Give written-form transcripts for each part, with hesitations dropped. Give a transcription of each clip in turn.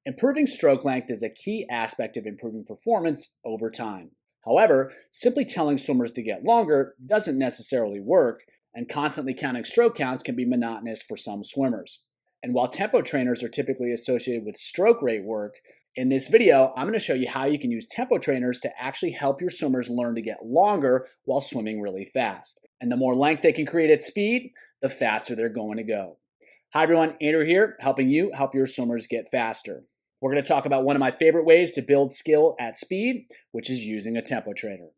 Improving stroke length is a key aspect of improving performance over time. However, simply telling swimmers to get longer doesn't necessarily work, and constantly counting stroke counts can be monotonous for some swimmers. And while tempo trainers are typically associated with stroke rate work, in this video, I'm going to show you how you can use tempo trainers to actually help your swimmers learn to get longer while swimming really fast. And the more length they can create at speed, the faster they're going to go. Hi everyone, Andrew here, helping you help your swimmers get faster. We're going to talk about one of my favorite ways to build skill at speed, which is using a tempo trainer.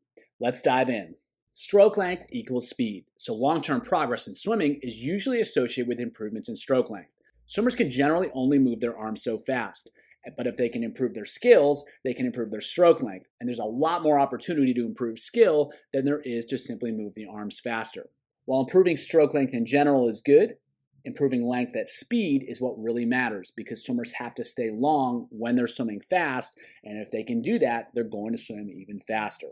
Let's dive in. Stroke length equals speed, so long-term progress in swimming is usually associated with improvements in stroke length. Swimmers can generally only move their arms so fast, but if they can improve their skills, they can improve their stroke length, and there's a lot more opportunity to improve skill than there is to simply move the arms faster. While improving stroke length in general is good, improving length at speed is what really matters because swimmers have to stay long when they're swimming fast, and if they can do that, they're going to swim even faster.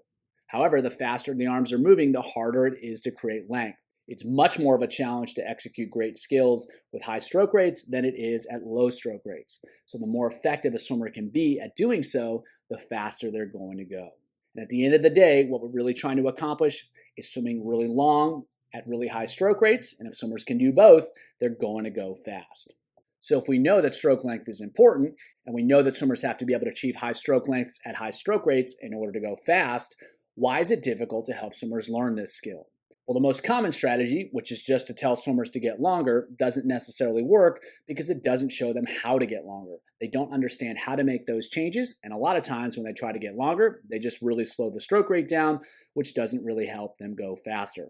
However, the faster the arms are moving, the harder it is to create length. It's much more of a challenge to execute great skills with high stroke rates than it is at low stroke rates. So the more effective a swimmer can be at doing so, the faster they're going to go. And at the end of the day, what we're really trying to accomplish is swimming really long at really high stroke rates, and if swimmers can do both, they're going to go fast. So if we know that stroke length is important, and we know that swimmers have to be able to achieve high stroke lengths at high stroke rates in order to go fast, why is it difficult to help swimmers learn this skill? Well, the most common strategy, which is just to tell swimmers to get longer, doesn't necessarily work because it doesn't show them how to get longer. They don't understand how to make those changes, and a lot of times when they try to get longer, they just really slow the stroke rate down, which doesn't really help them go faster.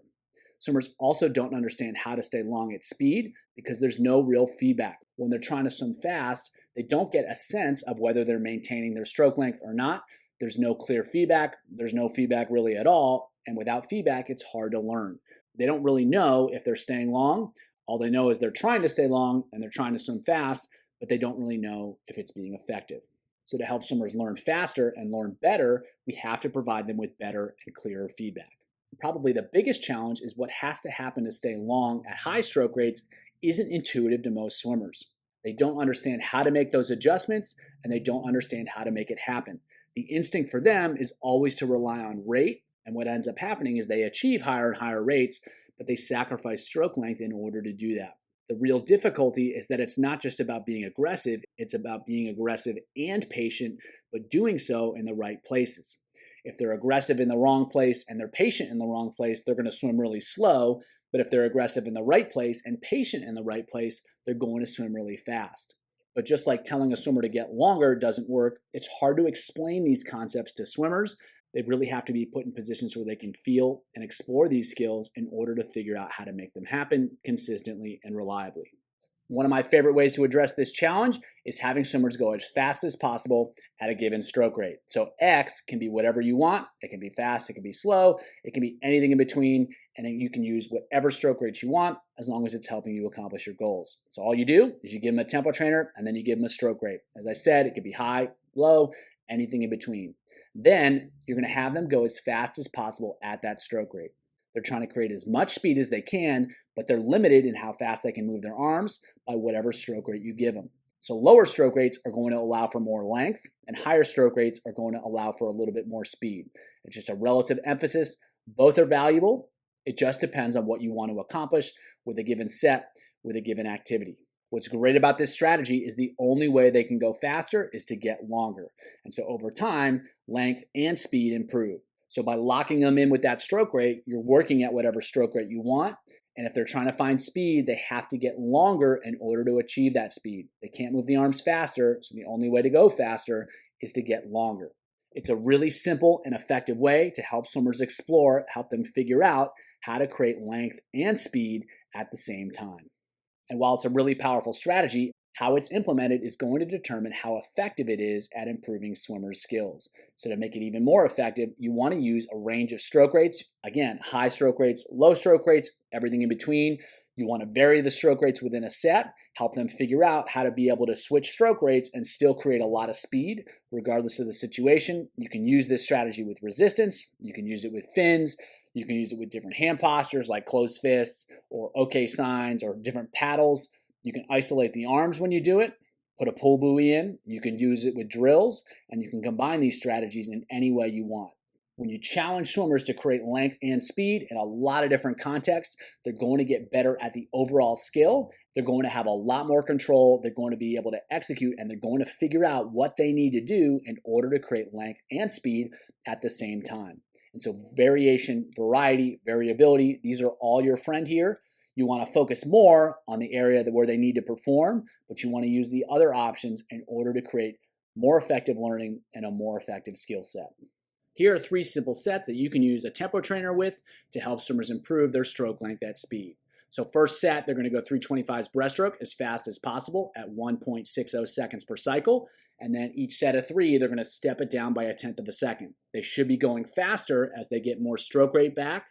Swimmers also don't understand how to stay long at speed because there's no real feedback. When they're trying to swim fast, they don't get a sense of whether they're maintaining their stroke length or not. There's no clear feedback. There's no feedback really at all. And without feedback, it's hard to learn. They don't really know if they're staying long. All they know is they're trying to stay long and they're trying to swim fast, but they don't really know if it's being effective. So to help swimmers learn faster and learn better, we have to provide them with better and clearer feedback. Probably the biggest challenge is what has to happen to stay long at high stroke rates isn't intuitive to most swimmers. They don't understand how to make those adjustments and they don't understand how to make it happen. The instinct for them is always to rely on rate, and what ends up happening is they achieve higher and higher rates, but they sacrifice stroke length in order to do that. The real difficulty is that it's not just about being aggressive, it's about being aggressive and patient, but doing so in the right places. If they're aggressive in the wrong place and they're patient in the wrong place, they're going to swim really slow. But if they're aggressive in the right place and patient in the right place, they're going to swim really fast. But just like telling a swimmer to get longer doesn't work, it's hard to explain these concepts to swimmers. They really have to be put in positions where they can feel and explore these skills in order to figure out how to make them happen consistently and reliably. One of my favorite ways to address this challenge is having swimmers go as fast as possible at a given stroke rate. So X can be whatever you want. It can be fast, it can be slow, it can be anything in between, and then you can use whatever stroke rates you want as long as it's helping you accomplish your goals. So all you do is you give them a tempo trainer and then you give them a stroke rate. As I said, it could be high, low, anything in between. Then you're going to have them go as fast as possible at that stroke rate. They're trying to create as much speed as they can, but they're limited in how fast they can move their arms by whatever stroke rate you give them. So lower stroke rates are going to allow for more length, and higher stroke rates are going to allow for a little bit more speed. It's just a relative emphasis. Both are valuable. It just depends on what you want to accomplish with a given set, with a given activity. What's great about this strategy is the only way they can go faster is to get longer. And so over time, length and speed improve. So by locking them in with that stroke rate, you're working at whatever stroke rate you want. And if they're trying to find speed, they have to get longer in order to achieve that speed. They can't move the arms faster, so the only way to go faster is to get longer. It's a really simple and effective way to help swimmers explore, help them figure out how to create length and speed at the same time. And while it's a really powerful strategy, how it's implemented is going to determine how effective it is at improving swimmers' skills. So to make it even more effective, you want to use a range of stroke rates. Again, high stroke rates, low stroke rates, everything in between. You want to vary the stroke rates within a set, help them figure out how to be able to switch stroke rates and still create a lot of speed, regardless of the situation. You can use this strategy with resistance. You can use it with fins. You can use it with different hand postures like closed fists or OK signs or different paddles. You can isolate the arms when you do it, Put a pull buoy in, you can use it with drills, and you can combine these strategies in any way you want. When you challenge swimmers to create length and speed in a lot of different contexts, they're going to get better at the overall skill. They're going to have a lot more control. They're going to be able to execute, and they're going to figure out what they need to do in order to create length and speed at the same time. And so variation, variety, variability, these are all your friend here. You want to focus more on the area where they need to perform, but you want to use the other options in order to create more effective learning and a more effective skill set. Here are 3 simple sets that you can use a tempo trainer with to help swimmers improve their stroke length at speed. So first set, they're going to go 325s breaststroke as fast as possible at 1.60 seconds per cycle. And then each set of 3, they're going to step it down by 1/10 of a second. They should be going faster as they get more stroke rate back.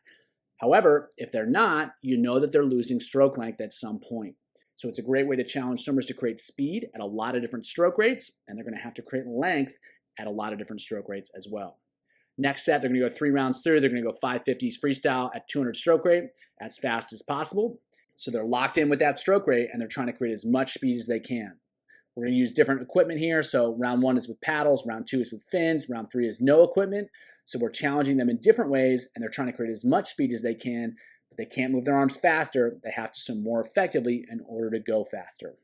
However, if they're not, you know that they're losing stroke length at some point. So it's a great way to challenge swimmers to create speed at a lot of different stroke rates, and they're going to have to create length at a lot of different stroke rates as well. Next set, they're going to go 3 rounds through. They're going to go 550s freestyle at 200 stroke rate as fast as possible. So they're locked in with that stroke rate, and they're trying to create as much speed as they can. We're going to use different equipment here. So round 1 is with paddles, round 2 is with fins, round 3 is no equipment. So we're challenging them in different ways, and they're trying to create as much speed as they can, but they can't move their arms faster. They have to swim more effectively in order to go faster.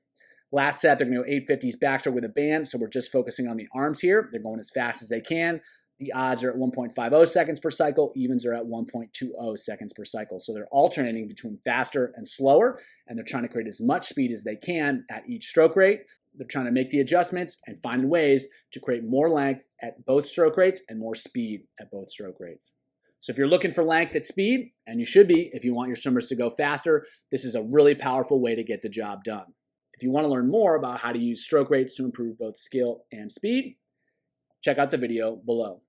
Last set, they're going to go 850s backstroke with a band. So we're just focusing on the arms here. They're going as fast as they can. The odds are at 1.50 seconds per cycle. Evens are at 1.20 seconds per cycle. So they're alternating between faster and slower, and they're trying to create as much speed as they can at each stroke rate. They're trying to make the adjustments and find ways to create more length at both stroke rates and more speed at both stroke rates. So if you're looking for length at speed, and you should be if you want your swimmers to go faster, this is a really powerful way to get the job done. If you want to learn more about how to use stroke rates to improve both skill and speed, check out the video below.